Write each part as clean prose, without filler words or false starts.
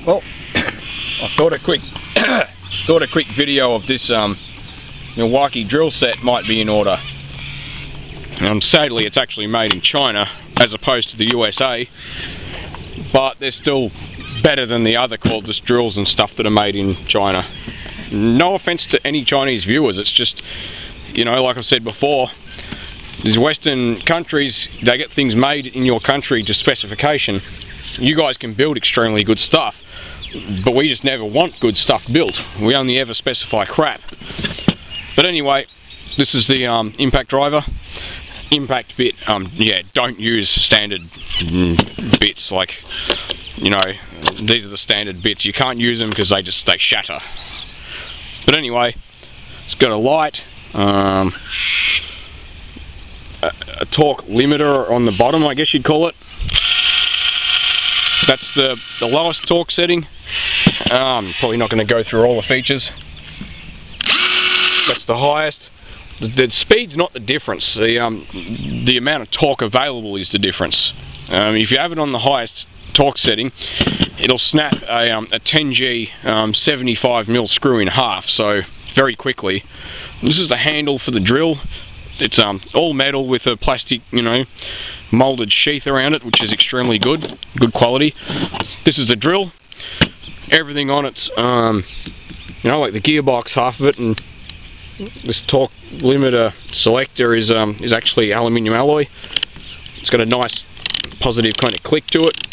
Well, I thought a quick video of this Milwaukee drill set might be in order. Sadly, it's actually made in China as opposed to the USA, but they're still better than the other cordless drills and stuff that are made in China. No offense to any Chinese viewers, it's just, you know, like I've said before, these Western countries, they get things made in your country to specification. You guys can build extremely good stuff, but we just never want good stuff built. We only ever specify crap. But anyway, this is the impact driver. Impact bit, yeah, don't use standard bits, like, you know, these are the standard bits. You can't use them because they shatter. But anyway, it's got a light, a torque limiter on the bottom, I guess you'd call it. That's the lowest torque setting. Probably not going to go through all the features. That's the highest. The speed's not the difference. The amount of torque available is the difference. If you have it on the highest torque setting, it'll snap a 10G 75mm screw in half, so very quickly. This is the handle for the drill. It's all metal with a plastic, you know, molded sheath around it, which is extremely good quality. This is the drill. Everything on it's, you know, like the gearbox, half of it, and this torque limiter selector is actually aluminium alloy. It's got a nice positive kind of click to it.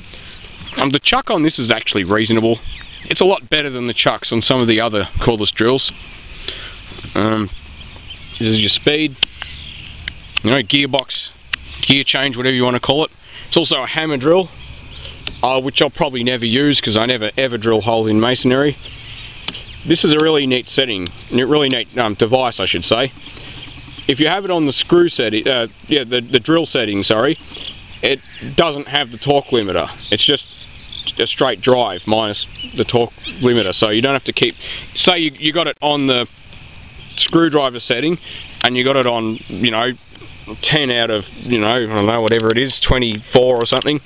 The chuck on this is actually reasonable. It's a lot better than the chucks on some of the other cordless drills. This is your speed, you know, gearbox, gear change, whatever you want to call it. It's also a hammer drill, which I'll probably never use because I never ever drill holes in masonry. This is a really neat setting, really neat device, I should say. If you have it on the screw setting, the drill setting, sorry, it doesn't have the torque limiter. It's just a straight drive minus the torque limiter, so you don't have to keep. Say you got it on the screwdriver setting, and you got it on, you know, 10 out of, you know, I don't know, whatever it is, 24 or something.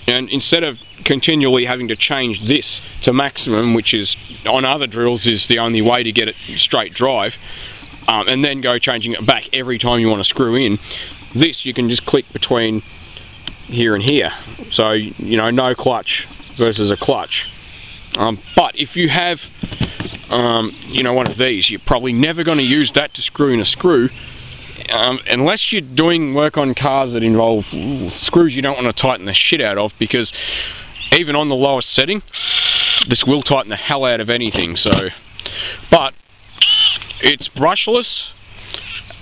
And instead of continually having to change this to maximum, which is on other drills is the only way to get it straight drive, and then go changing it back every time you want to screw in, this you can just click between here and here. So, you know, no clutch versus a clutch. But if you have, you know, one of these, you're probably never going to use that to screw in a screw. Unless you're doing work on cars that involve screws you don't want to tighten the shit out of, because even on the lowest setting, this will tighten the hell out of anything. So, but it's brushless.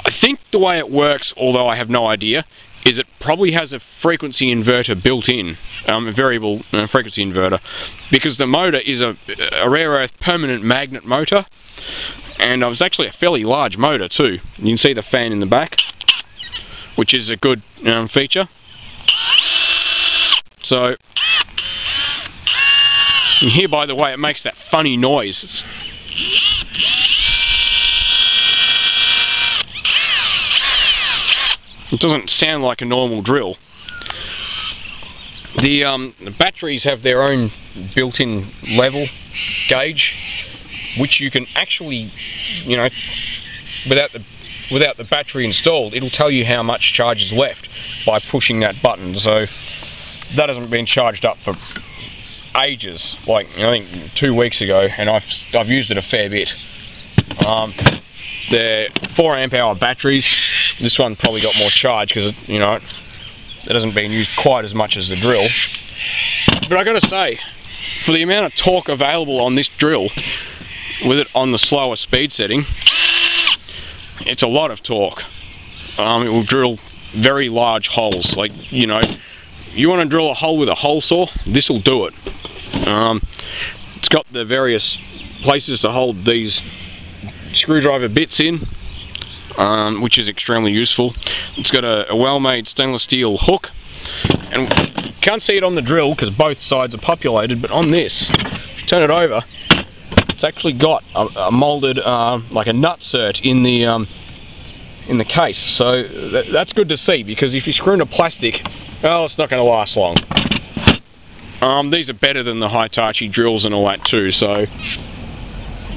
I think the way it works, although I have no idea, is it probably has a frequency inverter built in, a variable frequency inverter, because the motor is a rare earth permanent magnet motor. And it's actually a fairly large motor too. You can see the fan in the back, which is a good feature. So, and here, by the way, it makes that funny noise. It doesn't sound like a normal drill. The batteries have their own built-in level gauge, which you can actually, you know, without the battery installed, it'll tell you how much charge is left by pushing that button. So that hasn't been charged up for ages, like, I think 2 weeks ago, and I've used it a fair bit. They're 4 amp hour batteries. This one probably got more charge because, you know, it hasn't been used quite as much as the drill. But I gotta say, for the amount of torque available on this drill, with it on the slower speed setting, it's a lot of torque. It will drill very large holes. Like, you know, you want to drill a hole with a hole saw, this will do it. It's got the various places to hold these screwdriver bits in, which is extremely useful. It's got a well-made stainless steel hook, and you can't see it on the drill because both sides are populated, but on this, if you turn it over, it's actually got a molded, like a nut cert in the case. So that's good to see, because if you screw into plastic, well, it's not going to last long. These are better than the Hitachi drills and all that too, so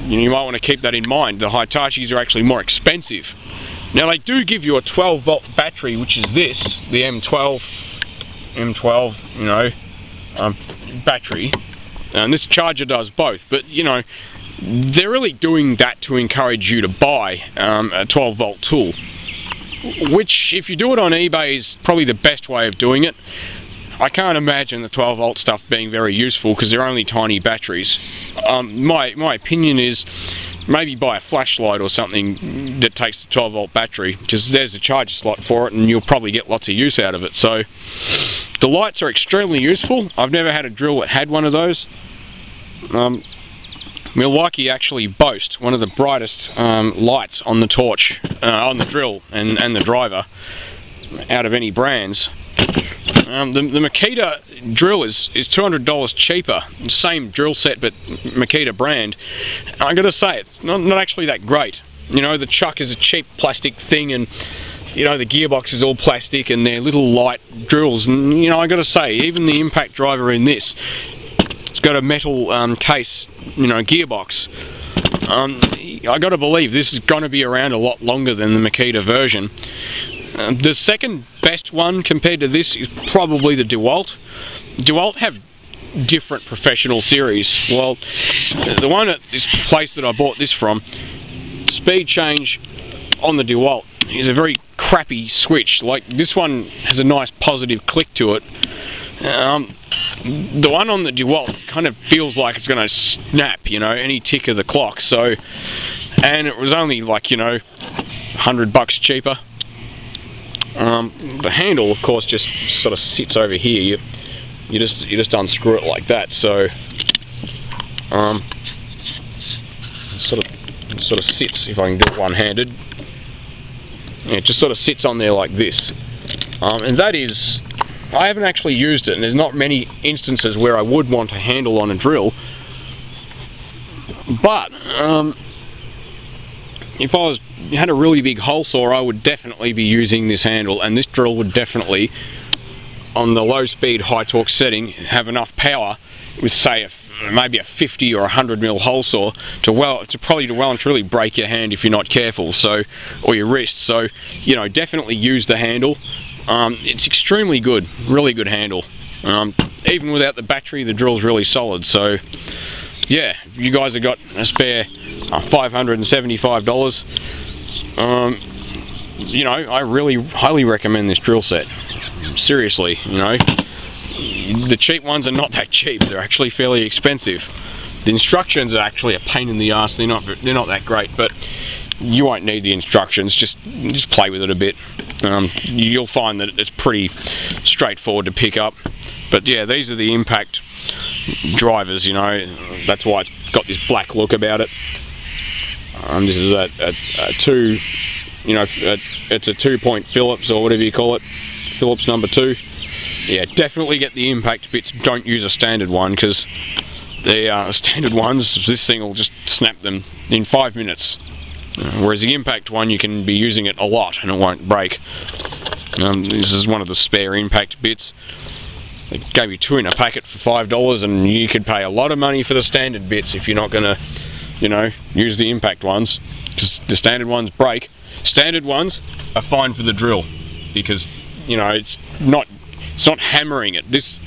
you might want to keep that in mind. The Hitachis are actually more expensive. Now they do give you a 12 volt battery, which is this, the M12, you know, battery, and this charger does both, but you know, they're really doing that to encourage you to buy a 12 volt tool, which if you do it on eBay is probably the best way of doing it. I can't imagine the 12 volt stuff being very useful because they're only tiny batteries. My opinion is maybe buy a flashlight or something that takes the 12 volt battery, because there's a charge slot for it and you'll probably get lots of use out of it. So the lights are extremely useful. I've never had a drill that had one of those. Milwaukee actually boast one of the brightest lights on the torch, on the drill and the driver out of any brands. The Makita drill is $200 cheaper, same drill set but Makita brand. I gotta say, it's not actually that great. You know, the chuck is a cheap plastic thing, and you know, the gearbox is all plastic, and they're little light drills. And you know, I gotta say, even the impact driver in this, it's got a metal case, you know, gearbox. I gotta believe this is gonna be around a lot longer than the Makita version. The second best one compared to this is probably the DeWalt. DeWalt have different professional series. Well, the one at this place that I bought this from, speed change on the DeWalt is a very crappy switch. Like, this one has a nice positive click to it. The one on the DeWalt kind of feels like it's going to snap, you know, any tick of the clock. So, and it was only like, you know, $100 cheaper. The handle, of course, just sort of sits over here. You just unscrew it like that. So, it sort of sits. If I can do it one-handed, yeah, it just sort of sits on there like this. And that is, I haven't actually used it, and there's not many instances where I would want a handle on a drill. But if I had a really big hole saw, I would definitely be using this handle, and this drill would definitely, on the low speed high torque setting, have enough power with, say, maybe a 50 or 100 mil hole saw to probably well and truly break your hand if you're not careful, so, or your wrist. So, you know, definitely use the handle. It's extremely good, really good handle. Even without the battery, the drill's really solid. So yeah, if you guys have got a spare $575, you know, I really highly recommend this drill set. Seriously, you know, the cheap ones are not that cheap. They're actually fairly expensive. The instructions are actually a pain in the ass. They're not that great, but you won't need the instructions. Just play with it a bit. You'll find that it's pretty straightforward to pick up. But yeah, these are the impact drivers, you know, that's why it's got this black look about it. This is a two, you know, it's a 2-point Phillips, or whatever you call it, Phillips number 2. Yeah, definitely get the impact bits. Don't use a standard one, because the standard ones, this thing will just snap them in 5 minutes. Whereas the impact one, you can be using it a lot and it won't break. This is one of the spare impact bits. They gave you 2 in a packet for $5, and you could pay a lot of money for the standard bits if you're not going to, you know, use the impact ones, because the standard ones break. Standard ones are fine for the drill, because, you know, it's not hammering it. This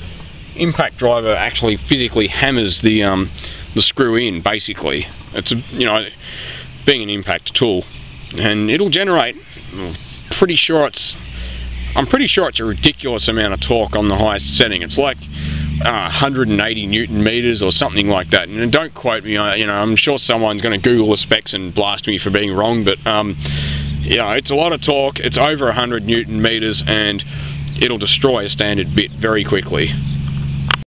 impact driver actually physically hammers the screw in. Basically, it's a, you know, being an impact tool, and it'll generate. I'm pretty sure it's a ridiculous amount of torque on the highest setting. It's like 180 Newton meters or something like that. And don't quote me. You know, I'm sure someone's going to Google the specs and blast me for being wrong. But you know, it's a lot of torque. It's over 100 Newton meters, and it'll destroy a standard bit very quickly.